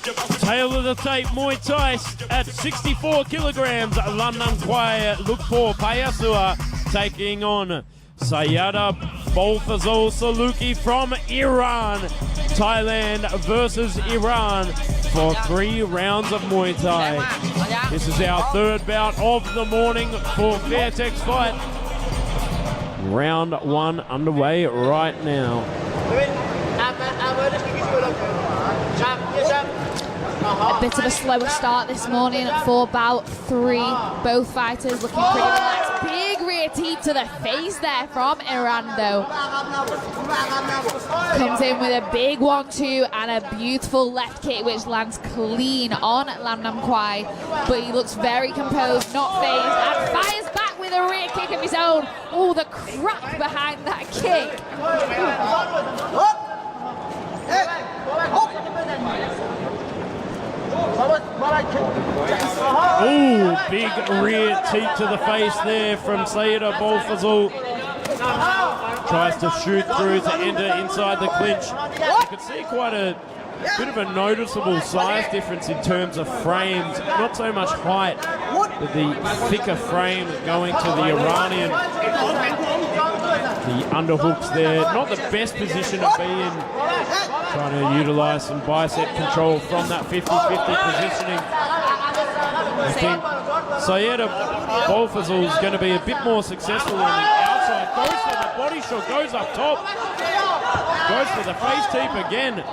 Tail of the tape Muay Thai at 64 kilograms. Lamnamkwai Lookphorphayasuea taking on Seyedabolfazl Solouki from Iran. Thailand versus Iran for 3 rounds of Muay Thai. This is our third bout of the morning for Fairtex Fight. Round 1 underway right now. A bit of a slower start this morning for bout 3. Both fighters looking pretty relaxed. Big rear teep to the face there from Iran though. Comes in with a big 1-2 and a beautiful left kick which lands clean on Lamnamkwai. But he looks very composed, not phased, and fires back with a rear kick of his own. Oh, the crack behind that kick. Ooh, big rear teep to the face there from Seyedabolfazl. Tries to shoot through to enter inside the clinch. You can see quite a bit of a noticeable size difference in terms of frames. Not so much height, but the thicker frame going to the Iranian. The underhooks there, not the best position to be in. Trying to utilize some bicep control from that 50-50 positioning. I think Seyedabolfazl is going to be a bit more successful on the outside. Goes for the body shot, goes up top. Goes for the face teep again.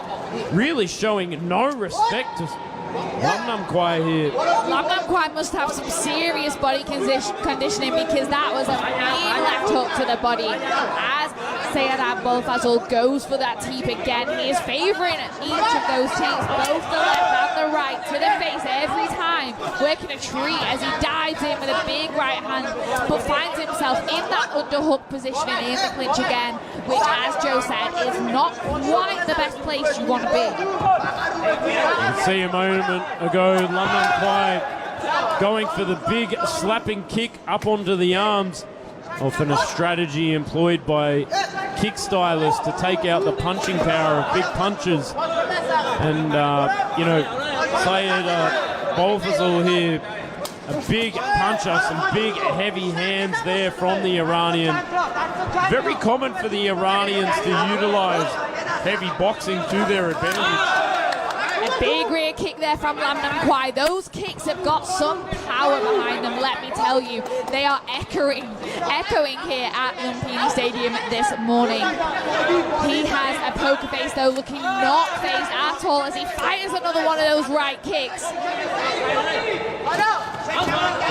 Really showing no respect to Lamnamkwai here. Lamnamkwai must have some serious body conditioning because that was a mean left hook to the body. As Seyedabolfazl goes for that teep again, he is favouring each of those teeps, both the left and the right, to the face every time, working a treat as he dives in with a big right hand, but finds himself in that underhook position and in the clinch again, which, as Joe said, is not quite the best place you want to be. You can see a moment ago, Lamnamkwai going for the big slapping kick up onto the arms. Often a strategy employed by kick stylists to take out the punching power of big punches. And, you know, Seyedabolfazl here, a big puncher, some big heavy hands there from the Iranian. Very common for the Iranians to utilize heavy boxing to their advantage. A big rear kick there from Lamnamkwai. Those kicks have got some power behind them, let me tell you. They are echoing here at Lumpini Stadium this morning. He has a poker face though, looking not phased at all as he fires another one of those right kicks.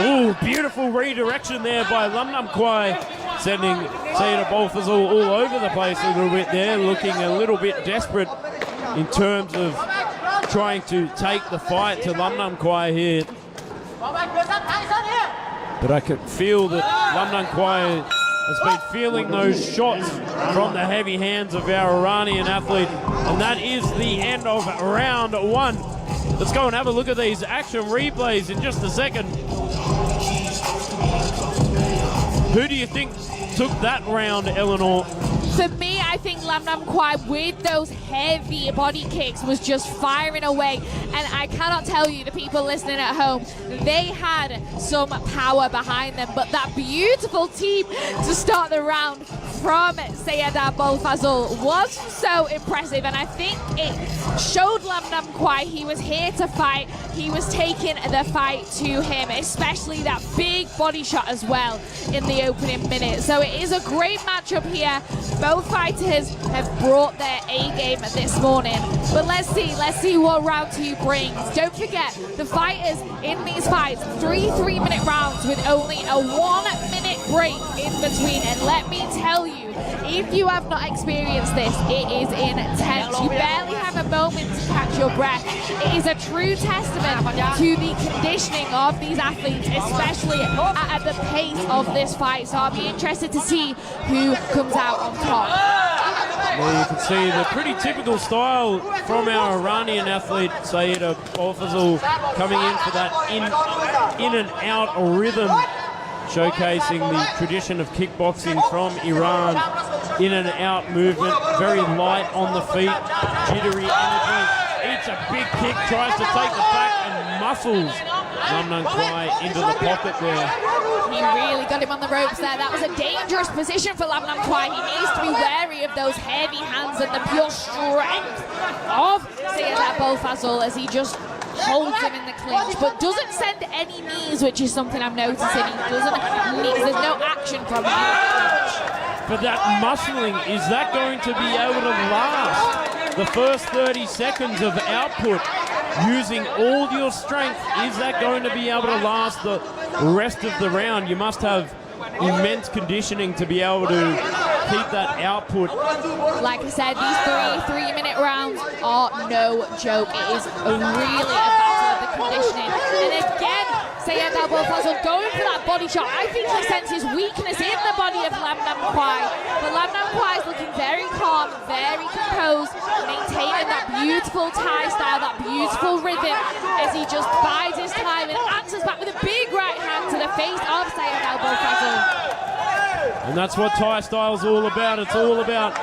Ooh, beautiful redirection there by Lamnamkwai, sending Seyedabolfazl all over the place a little bit there, looking a little bit desperate in terms of trying to take the fight to Lamnamkwai here. But I could feel that Lamnamkwai has been feeling those shots from the heavy hands of our Iranian athlete. And that is the end of round 1. Let's go and have a look at these action replays in just a second. Who do you think took that round, Eleanor? For me, I think Lamnamkwai, with those heavy body kicks, was just firing away. And I cannot tell you, the people listening at home, they had some power behind them. But that beautiful teep to start the round from Seyedabolfazl was so impressive. And I think it showed Lamnamkwai he was here to fight. He was taking the fight to him, especially that big body shot as well in the opening minute. So it is a great matchup here. Both fighters have brought their A game this morning. But let's see what round 2 brings. Don't forget, the fighters in these fights, 3 3-minute rounds with only a 1-minute break in between. And let me tell you, if you have not experienced this, it is intense. You barely have a moment to catch your breath. It is a true testament to the conditioning of these athletes, especially at the pace of this fight. So I'll be interested to see who comes out on top. Well, you can see the pretty typical style from our Iranian athlete, Seyedabolfazl, coming in for that in and out rhythm, showcasing the tradition of kickboxing from Iran. In and out movement, very light on the feet, jittery energy. takes a big kick, tries to take the back and muscles Lamnamkwai into the pocket there. He really got him on the ropes there. That was a dangerous position for Lamnamkwai. He needs to be wary of those heavy hands and the pure strength of Seyedabolfazl as he just holds him in the clinch, but doesn't send any knees, which is something I'm noticing. He doesn't. There's no action from him in the clinch. But that muscling, is that going to be able to last the first 30 seconds of output using all your strength? Is that going to be able to last the rest of the round? You must have immense conditioning to be able to keep that output. Like I said, these three-minute rounds are no joke. It is really a battle of the conditioning. And again, Seyedabolfazl going for that body shot. I think he senses weakness in the body of Lamnamkwai. But Lamnamkwai is looking very calm, very composed, maintaining that beautiful Thai style, that beautiful rhythm as he just bides his time and answers back with a big right hand to the face of Seyedabolfazl. And that's what Thai style's all about. It's all about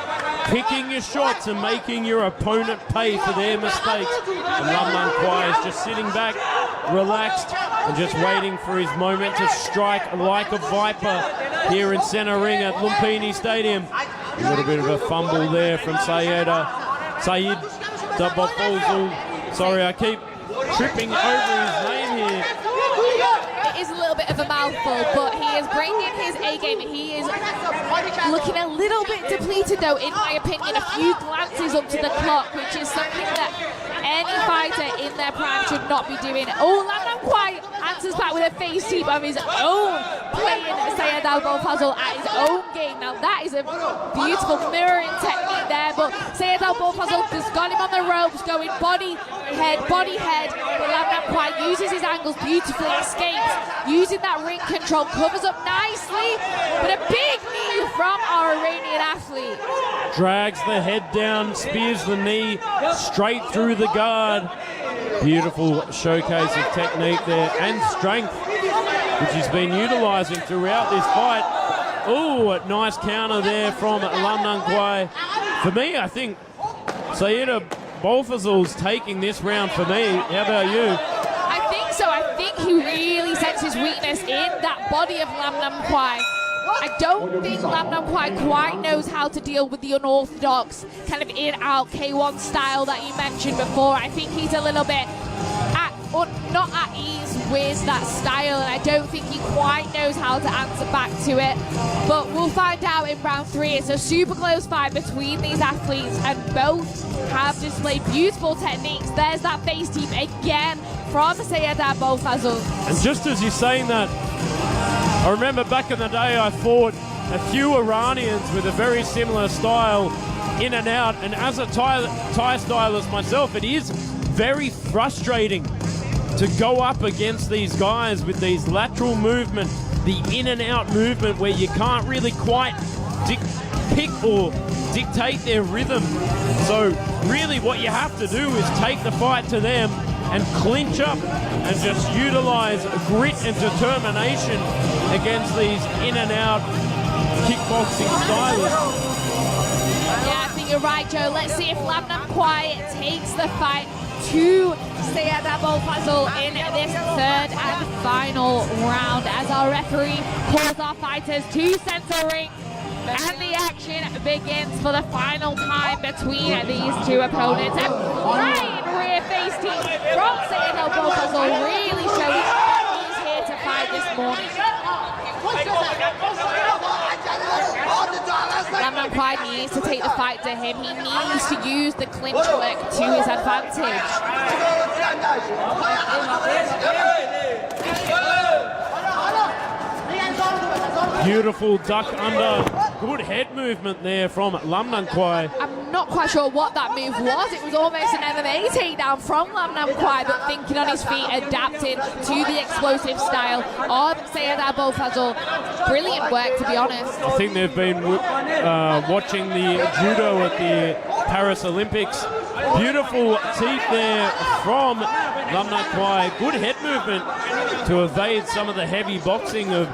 picking your shots and making your opponent pay for their mistakes. And Lamnamkwai is just sitting back, relaxed, and just waiting for his moment to strike like a viper here in centre ring at Lumpini Stadium. A little bit of a fumble there from Seyedabolfazl. Sorry, I keep tripping over his name here. It is a little bit of a mouthful, but he is bringing his A game. He is looking a little bit depleted, though, in my opinion. A few glances up to the clock, which is something that any fighter in their prime should not be doing. Oh, Lamnamkwai answers back with a face sweep of his own, playing Seyedabolfazl at his own game. Now, that is a beautiful mirroring technique there, but Seyedabolfazl just got him on the ropes, going body, head. But Lamnamkwai uses his angles beautifully, escapes, using that ring control, covers up nicely, but a big knee from our Iranian athlete. Drags the head down, spears the knee straight through the guard. Beautiful showcase of technique there and strength, which he's been utilising throughout this fight. Oh, a nice counter there from Lamnamkwai. For me, I think Seyedabolfazl's taking this round for me. How about you? I think so. I think he really senses weakness in that body of Lamnamkwai. I don't think Lamnamkwai quite knows how to deal with the unorthodox kind of in-out K1 style that you mentioned before. I think he's a little bit not at ease with that style, and I don't think he quite knows how to answer back to it. But we'll find out in round 3. It's a super close fight between these athletes, and both have displayed beautiful techniques. There's that face team again from Seyedabolfazl. And just as you're saying that, I remember back in the day I fought a few Iranians with a very similar style, in and out, and as a Thai stylist myself, it is very frustrating to go up against these guys with these lateral movement, the in and out movement where you can't really quite pick or dictate their rhythm. So really what you have to do is take the fight to them and clinch up and just utilize grit and determination against these in and out kickboxing stylists. Yeah, I think you're right, Joe. Let's see if Lamnamkwai takes the fight to Seyedabolfazl in this third and final round as our referee calls our fighters to center ring. And the action begins for the final time between these two opponents. And flying rear face team from Seyedabolfazl really showing that he's here to fight this morning. Lamnamkwai needs to take the fight to him. He needs to use the clinch work to his advantage. Beautiful duck under. Good head movement there from Lamnamkwai. I'm not quite sure what that move was. It was almost an MMA takedown from Lamnamkwai, but thinking on his feet, adapted to the explosive style of Seyedabolfazl. Brilliant work, to be honest. I think they've been watching the judo at the Paris Olympics. Beautiful teeth there from Lamnamkwai. Good head movement to evade some of the heavy boxing of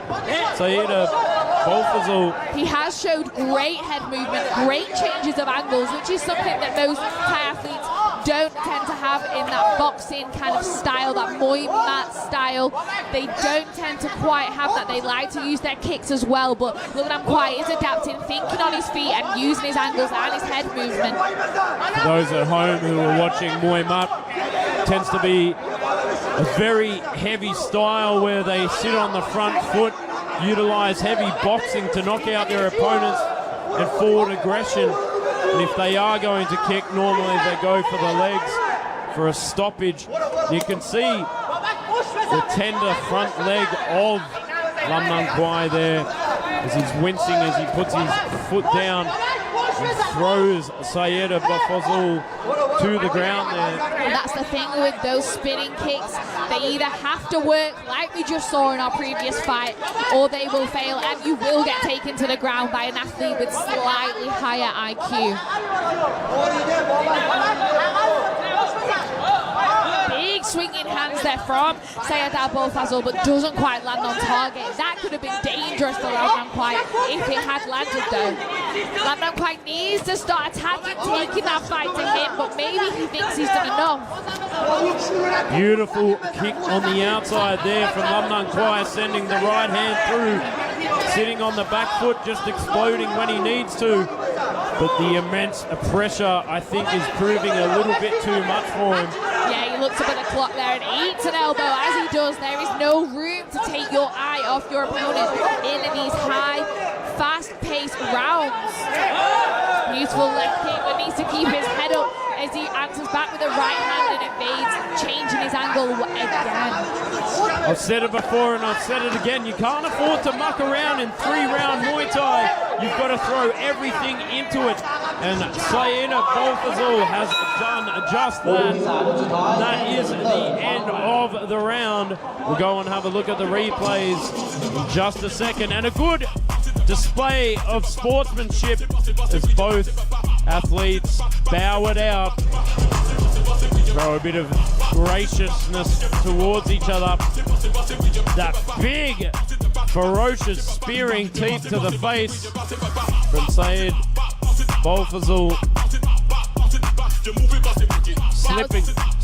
Seyedabolfazl. He has showed great head movement, great changes of angles, which is something that most Thai athletes don't tend to have in that boxing kind of style, that Muay mat style. They don't tend to quite have that. They like to use their kicks as well, but Lamnamkwai is adapting, thinking on his feet and using his angles and his head movement. For those at home who are watching Muay mat, tends to be a very heavy style where they sit on the front foot, utilize heavy boxing to knock out their opponents and forward aggression. And if they are going to kick, normally they go for the legs for a stoppage. You can see the tender front leg of Lamnamkwai there as he's wincing as he puts his foot down and throws Seyedabolfazl to the ground there. And that's the thing with those spinning kicks. They either have to work like we just saw in our previous fight, or they will fail, and you will get taken to the ground by an athlete with slightly higher IQ. Big swinging hands there from Seyedabolfazl, but doesn't quite land on target. That could have been dangerous for Lamnamkwai if it had landed though. Lamnamkwai needs to start attacking, taking that fight to him, but maybe he thinks he's done enough. Beautiful kick on the outside there from Lamnamkwai, sending the right hand through, sitting on the back foot, just exploding when he needs to. But the immense pressure, I think, is proving a little bit too much for him. Yeah, he looks up at the clock there and eats an elbow. As he does, there is no room to take your eye off your opponent in these high, fast-paced rounds. Beautiful left kick, but needs to keep his head up as he answers back with the right hand and evades, changing his angle again. I've said it before and I've said it again. You can't afford to muck around in 3-round Muay Thai. You've got to throw everything into it. And Seyedabolfazl has done just that. That is the end of the round. We'll go and have a look at the replays in just a second. And a good display of sportsmanship as both athletes bow it out. Throw a bit of graciousness towards each other. That big, ferocious spearing teeth to the face from Seyedabolfazl.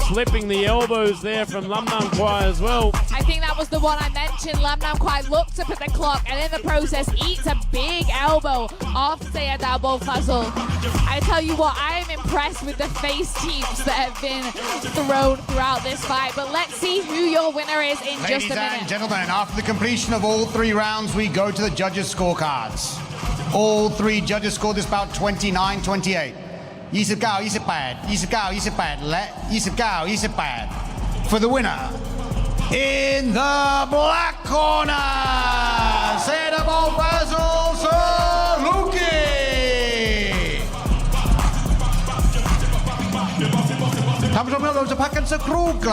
Slipping the elbows there from Lamnamkwai as well. I think that was the one I mentioned. Lamnamkwai looks up at the clock and in the process eats a big elbow off Seyedabolfazl. I tell you what, I am impressed with the face teeps that have been thrown throughout this fight. But let's see who your winner is in just a minute. Ladies and gentlemen, after the completion of all 3 rounds, we go to the judges' scorecards. All 3 judges scored this bout 29-28. 29-28 และ 29-28 for the winner in the black corner Seyedabolfazl Solouki ท่านผู้ชมครับเราจะพักกันสักครู่